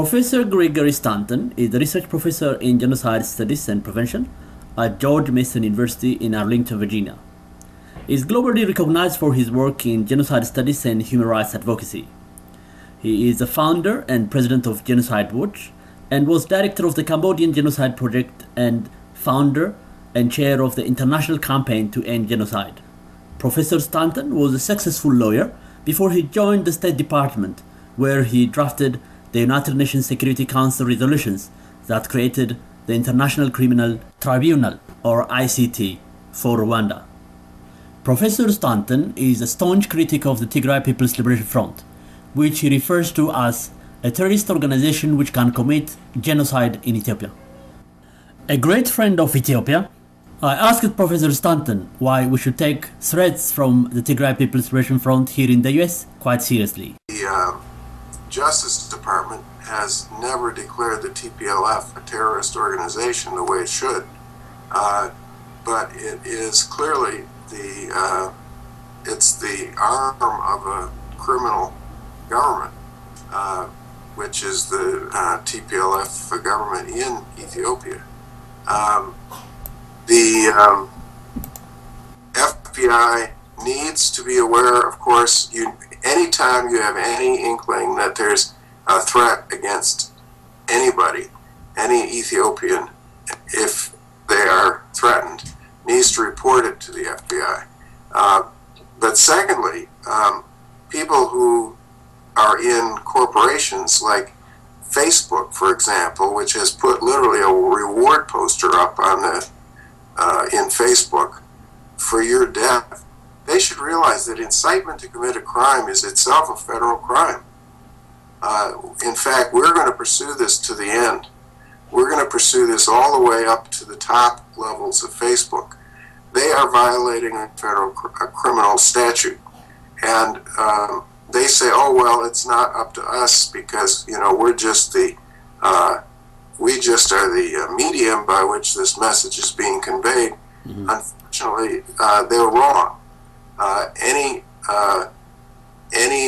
Professor Gregory Stanton is a research professor in genocide studies and prevention at George Mason University in Arlington, Virginia. He is globally recognized for his work in genocide studies and human rights advocacy. He is the founder and president of Genocide Watch and was director of the Cambodian Genocide Project and founder and chair of the International Campaign to End Genocide. Professor Stanton was a successful lawyer before he joined the State Department, where he drafted the United Nations Security Council resolutions that created the International Criminal Tribunal, or ICT, for Rwanda. Professor Stanton is a staunch critic of the Tigray People's Liberation Front, which he refers to as a terrorist organization which can commit genocide in Ethiopia. A great friend of Ethiopia, I asked Professor Stanton why we should take threats from the Tigray People's Liberation Front here in the US quite seriously. The Justice Department has never declared the TPLF a terrorist organization the way it should, but it is clearly it's the arm of a criminal government, which is the TPLF government in Ethiopia. The FBI needs to be aware, of course, anytime you have any inkling that there's a threat against anybody, any Ethiopian, if they are threatened, needs to report it to the FBI. But secondly, people who are in corporations like Facebook, for example, which has put literally a reward poster up on in Facebook for your death, they should realize that incitement to commit a crime is itself a federal crime. In fact, we're going to pursue this to the end. We're going to pursue this all the way up to the top levels of Facebook. They are violating a federal criminal statute. And they say, oh, well, it's not up to us because, we're just we just are the medium by which this message is being conveyed. Mm-hmm. Unfortunately, they're wrong. Any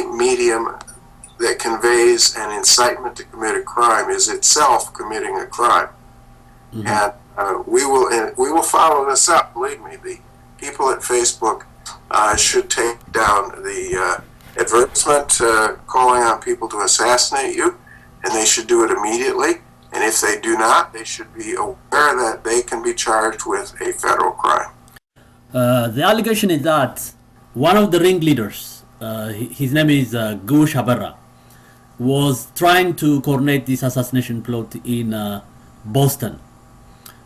medium that conveys an incitement to commit a crime is itself committing a crime. Mm-hmm. And we will follow this up. Believe me, the people at Facebook should take down the advertisement calling on people to assassinate you, and they should do it immediately. And if they do not, they should be aware that they can be charged with a federal crime. The allegation is that one of the ringleaders, his name is Gush Haberra, was trying to coordinate this assassination plot in Boston.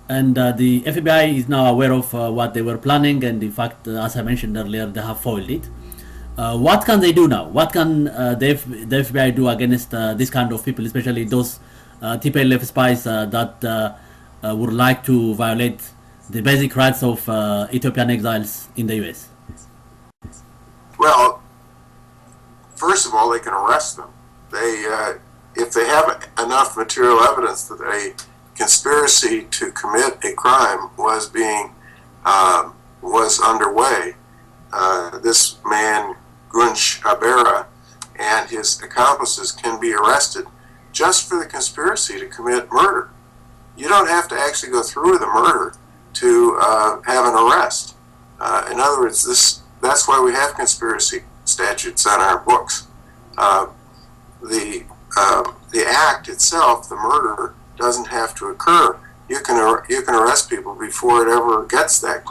And the FBI is now aware of what they were planning, and in fact, as I mentioned earlier, they have foiled it. What can they do now? What can the FBI do against this kind of people, especially those TPLF spies that would like to violate the basic rights of Ethiopian exiles in the US? Well, first of all, they can arrest them. If they have enough material evidence that a conspiracy to commit a crime was underway, this man Gunsh Abera and his accomplices can be arrested just for the conspiracy to commit murder. You don't have to actually go through with the murder to have an arrest. In other words, that's why we have conspiracy statutes on our books. The act itself, the murder, doesn't have to occur. You can arrest people before it ever gets that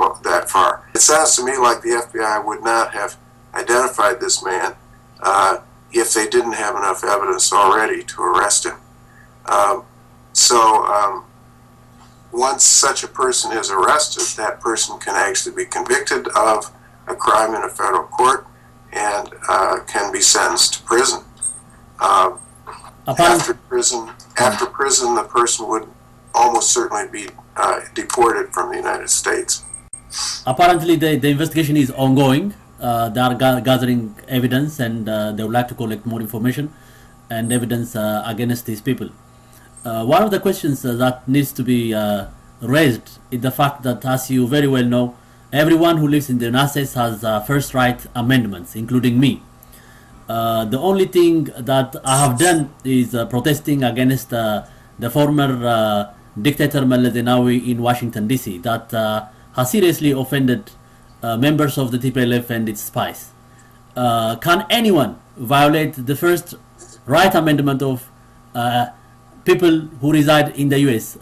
far. It sounds to me like the FBI would not have identified this man if they didn't have enough evidence already to arrest him. Once such a person is arrested, that person can actually be convicted of a crime in a federal court and can be sentenced to prison. After prison, the person would almost certainly be deported from the United States. Apparently, the investigation is ongoing. They are gathering evidence, and they would like to collect more information and evidence against these people. One of the questions that needs to be raised is the fact that, as you very well know, everyone who lives in the United States has First Right amendments, including me. The only thing that I have done is protesting against the former dictator Meles Zenawi in Washington D.C. that has seriously offended members of the TPLF and its spies. Can anyone violate the first right amendment of people who reside in the U.S.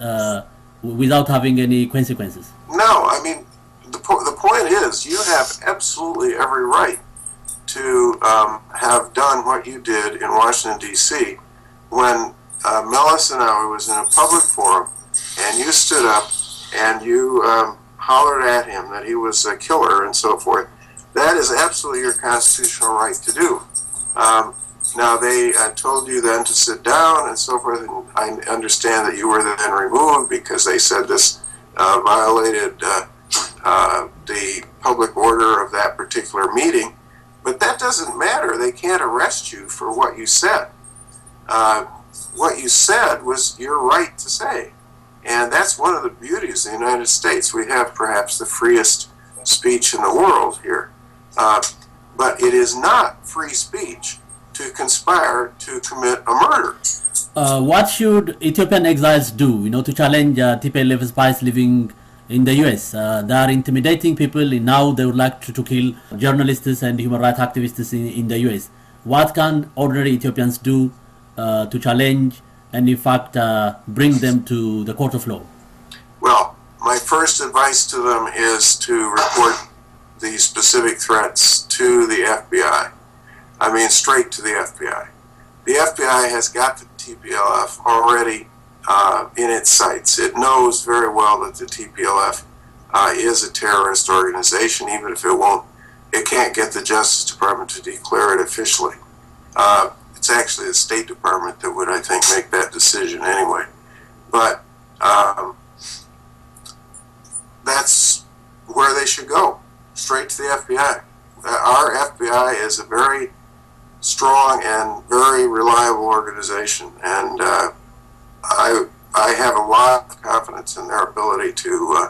Without having any consequences? No, I mean, the point is you have absolutely every right to have done what you did in Washington, D.C. when Meles Zenawi was in a public forum and you stood up and you hollered at him that he was a killer and so forth. That is absolutely your constitutional right to do. Now, they told you then to sit down and so forth, and I understand that you were then removed because they said this violated the public order of that particular meeting. But that doesn't matter. They can't arrest you for what you said. What you said was your right to say. And that's one of the beauties of the United States. We have perhaps the freest speech in the world here. But it is not free speech to conspire to commit a murder. What should Ethiopian exiles do, to challenge TPLF spies living in the US? They are intimidating people, and now they would like to kill journalists and human rights activists in the US. What can ordinary Ethiopians do to challenge and, in fact, bring them to the court of law? Well, my first advice to them is to report the specific threats to the FBI. I mean, straight to the FBI. The FBI has got the TPLF already in its sights. It knows very well that the TPLF is a terrorist organization, even if it can't get the Justice Department to declare it officially. It's actually the State Department that would, I think, make that decision anyway. But that's where they should go, straight to the FBI. Our FBI is a very strong and very reliable organization, and I have a lot of confidence in their ability to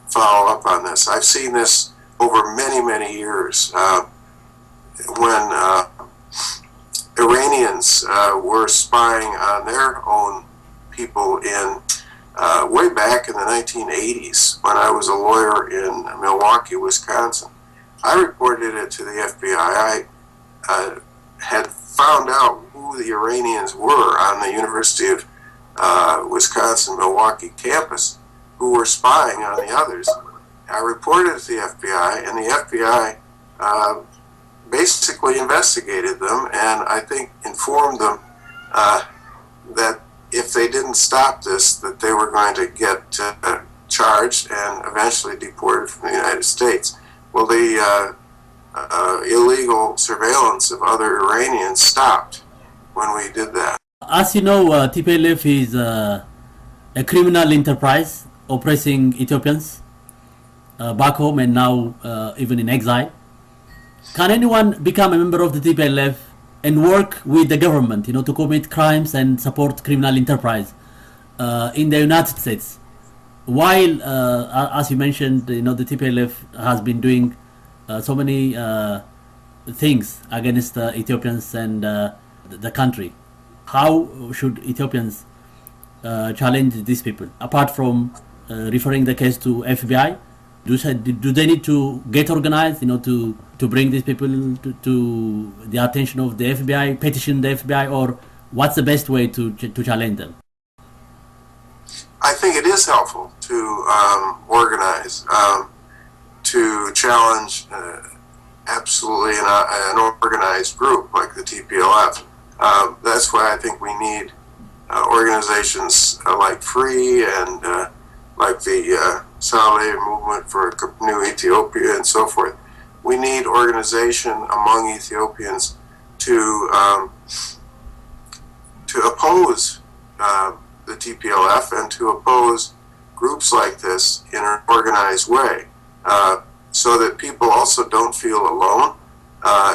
follow up on this. I've seen this over many, many years. When Iranians were spying on their own people in way back in the 1980s, when I was a lawyer in Milwaukee, Wisconsin, I reported it to the FBI. I had found out who the Iranians were on the University of Wisconsin-Milwaukee campus who were spying on the others. I reported it to the FBI, and the FBI basically investigated them and I think informed them that if they didn't stop this, that they were going to get charged and eventually deported from the United States. Well, the illegal surveillance of other Iranians stopped when we did that. As you know, TPLF is a criminal enterprise oppressing Ethiopians back home and now even in exile. Can anyone become a member of the TPLF and work with the government, to commit crimes and support criminal enterprise in the United States? While, as you mentioned, the TPLF has been doing so many things against Ethiopians and the country. How should Ethiopians challenge these people? Apart from referring the case to FBI, do they need to get organized, to bring these people to the attention of the FBI, petition the FBI, or what's the best way to challenge them? I think it is helpful to organize, to challenge absolutely an organized group like the TPLF. That's why I think we need organizations like Free and like the Saleh Movement for a New Ethiopia and so forth. We need organization among Ethiopians to oppose the TPLF and to oppose groups like this in an organized way, so that people also don't feel alone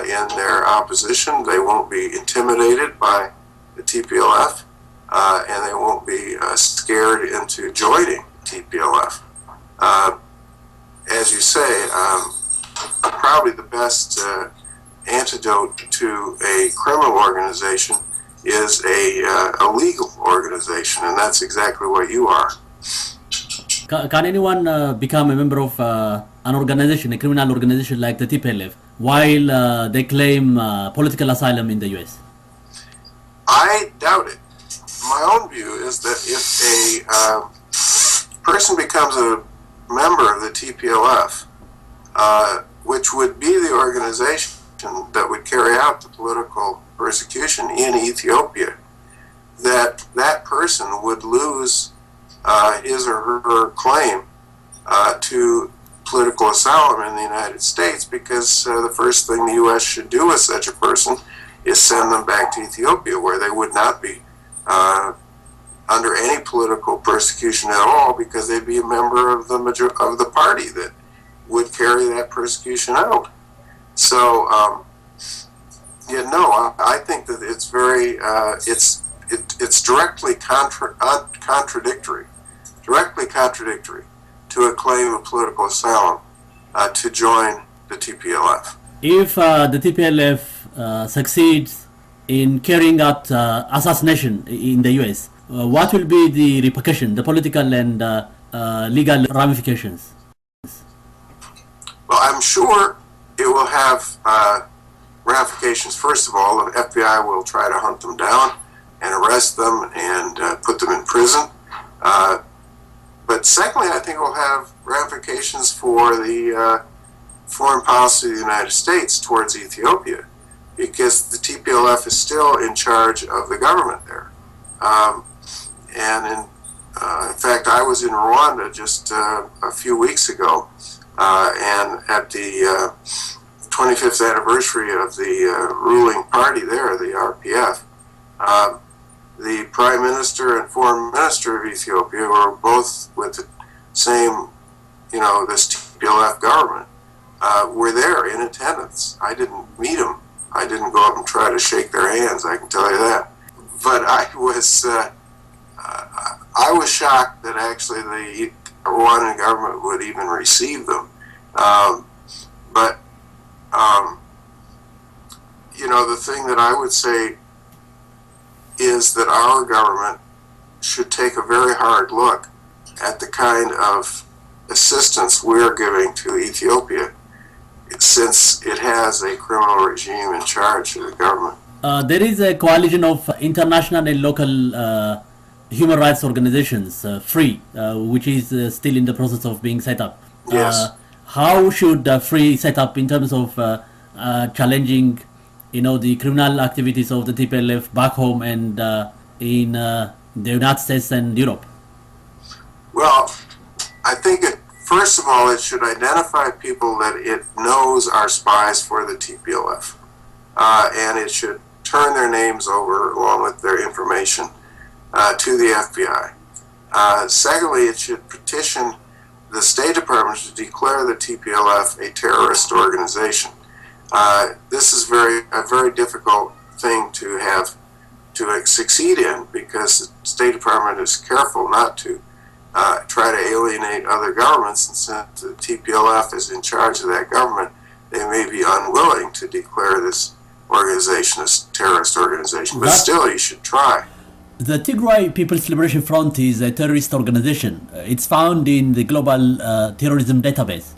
in their opposition. They won't be intimidated by the TPLF, and they won't be scared into joining TPLF. As you say, probably the best antidote to a criminal organization is a legal organization, and that's exactly what you are. Can anyone become a member of an organization, a criminal organization like the TPLF, while they claim political asylum in the U.S.? I doubt it. My own view is that if a person becomes a member of the TPLF, which would be the organization that would carry out the political persecution in Ethiopia, that person would lose his or her claim to political asylum in the United States, because the first thing the U.S. should do with such a person is send them back to Ethiopia, where they would not be under any political persecution at all, because they'd be a member of the party that would carry that persecution out. So, I think that it's very it's directly contradictory to a claim of political asylum to join the TPLF. If the TPLF succeeds in carrying out assassination in the U.S., what will be the repercussion, the political and legal ramifications? Well, I'm sure it will have ramifications. First of all, the FBI will try to hunt them down and arrest them and put them in prison. But secondly, I think it will have ramifications for the foreign policy of the United States towards Ethiopia, because the TPLF is still in charge of the government there. And in fact, I was in Rwanda just a few weeks ago, and at the 25th anniversary of the ruling party there, the RPF, the Prime Minister and Foreign Minister of Ethiopia were both with the same, this TPLF government, were there in attendance. I didn't meet them. I didn't go up and try to shake their hands, I can tell you that. But I was shocked that actually the Rwandan government would even receive them. The thing that I would say is that our government should take a very hard look at the kind of assistance we're giving to Ethiopia, since it has a criminal regime in charge of the government. There is a coalition of international and local human rights organizations, FREE, which is still in the process of being set up. Yes. How should FREE set up in terms of challenging, the criminal activities of the TPLF back home and in the United States and Europe? Well, I think first of all, it should identify people that it knows are spies for the TPLF, and it should turn their names over along with their information to the FBI. Secondly, it should petition the State Department to declare the TPLF a terrorist organization. This is a very difficult thing to succeed in, because the State Department is careful not to try to alienate other governments, and since the TPLF is in charge of that government, they may be unwilling to declare this organization as a terrorist organization. But still, you should try. The Tigray People's Liberation Front is a terrorist organization. It's found in the global terrorism database.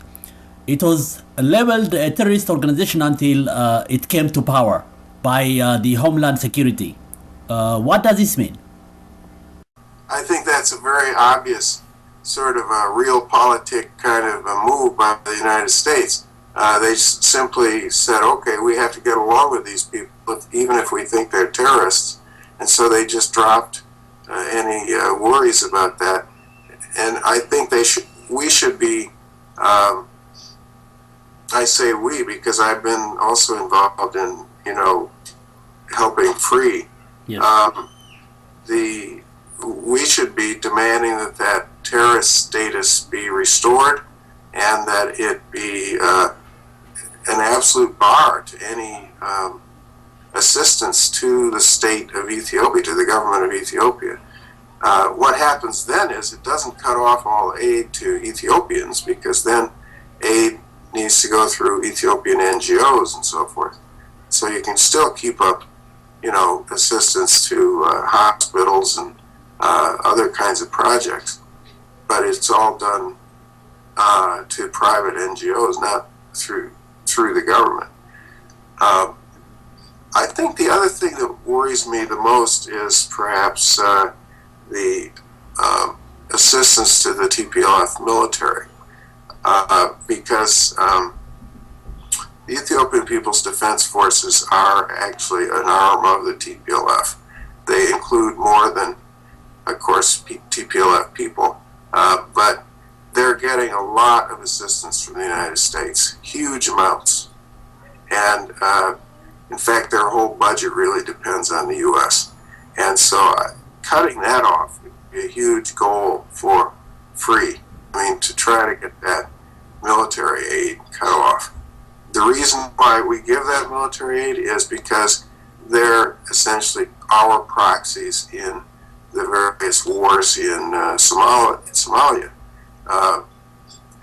It was labeled a terrorist organization until it came to power by the Homeland Security. What does this mean? I think that's a very obvious sort of a realpolitik kind of a move by the United States. They simply said, okay, we have to get along with these people, even if we think they're terrorists. And so they just dropped any worries about that. And I think we should be, I say we because I've been also involved in, helping FREE. Yes. We should be demanding that terrorist status be restored, and that it be an absolute bar to any assistance to the state of Ethiopia, to the government of Ethiopia. What happens then is it doesn't cut off all aid to Ethiopians, because then aid needs to go through Ethiopian NGOs and so forth. so you can still keep up, assistance to hospitals and other kinds of projects, but it's all done to private NGOs, not through the government. I think the other thing that worries me the most is perhaps the assistance to the TPLF military, because the Ethiopian People's Defense Forces are actually an arm of the TPLF. They include more than, of course, TPLF people, but they're getting a lot of assistance from the United States, huge amounts. And in fact, their whole budget really depends on the U.S. And so cutting that off would be a huge goal for free. To try to get that military aid cut off. The reason why we give that military aid is because they're essentially our proxies in the various wars in Somalia,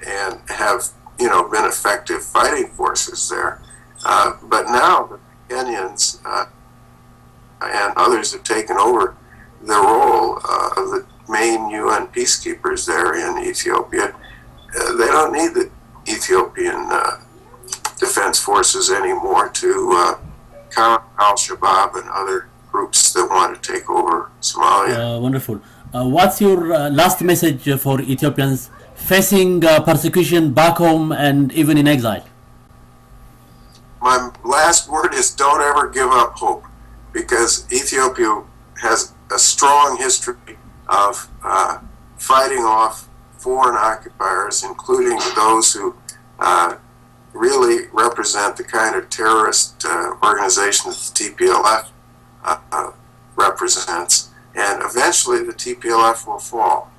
and have been effective fighting forces there. But now the Kenyans and others have taken over the role of the main UN peacekeepers there in Ethiopia. They don't need the Ethiopian Defense Forces anymore to counter al-Shabaab and other groups that want to take over Somalia. Wonderful. What's your last message for Ethiopians facing persecution back home and even in exile? My last word is don't ever give up hope, because Ethiopia has a strong history of fighting off foreign occupiers, including those who really represent the kind of terrorist organization that the TPLF represents. And eventually the TPLF will fall.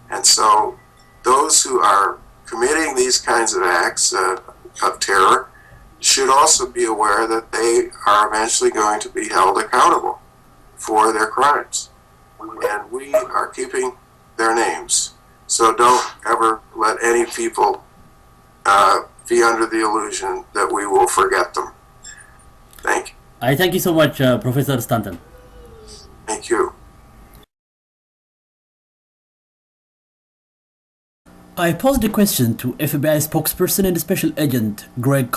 And so those who are committing these kinds of acts of terror should also be aware that they are eventually going to be held accountable for their crimes. And we are keeping their names. So don't ever let any people be under the illusion that we will forget them. Thank you. I thank you so much, Professor Stanton. Thank you. I posed a question to FBI spokesperson and special agent Greg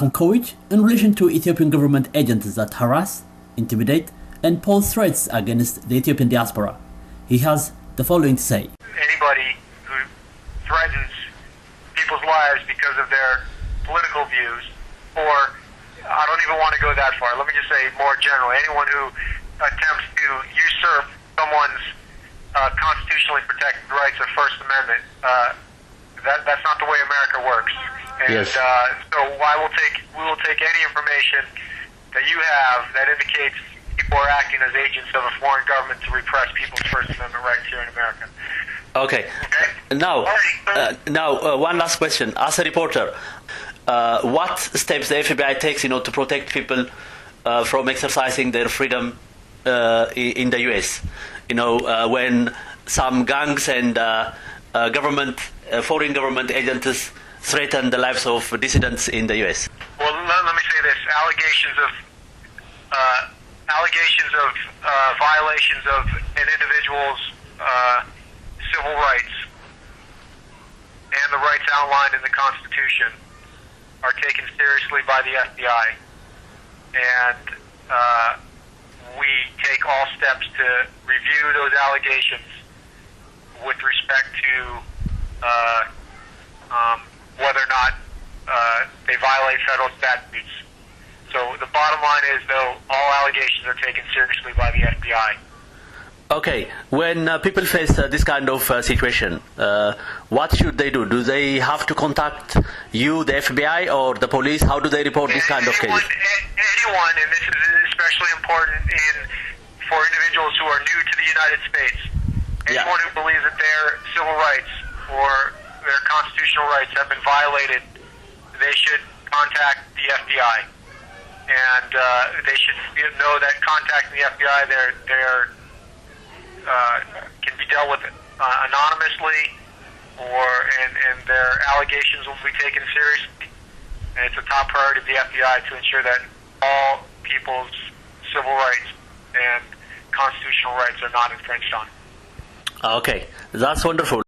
in relation to Ethiopian government agents that harass, intimidate, and pose threats against the Ethiopian diaspora. He has the following to say. Anybody who threatens people's lives because of their political views, or I don't even want to go that far, let me just say more general, anyone who attempts to usurp someone's constitutionally protected rights of First Amendment, that's not the way America works. And yes. So we will take any information that you have that indicates people are acting as agents of a foreign government to repress people's First Amendment rights here in America. Okay. Now, one last question. As a reporter, what steps the FBI takes, to protect people from exercising their freedom in the U.S.? When some gangs and foreign government agents threaten the lives of dissidents in the U.S. Well, let me say this: allegations of violations of an individual's civil rights and the rights outlined in the Constitution are taken seriously by the FBI, and we take all steps to review those allegations with respect to whether or not they violate federal statutes. So the bottom line is, though, all allegations are taken seriously by the FBI. Okay, when people face this kind of situation, what should they do? Do they have to contact you, the FBI, or the police? How do they report this kind of case? Anyone, and this is especially important for individuals who are new to the United States. Anyone who believes that their civil rights or their constitutional rights have been violated, they should contact the FBI. And they should know that contacting the FBI, can be dealt with anonymously, and their allegations will be taken seriously. And it's a top priority of the FBI to ensure that all people's civil rights and constitutional rights are not infringed on. Okay, that's wonderful.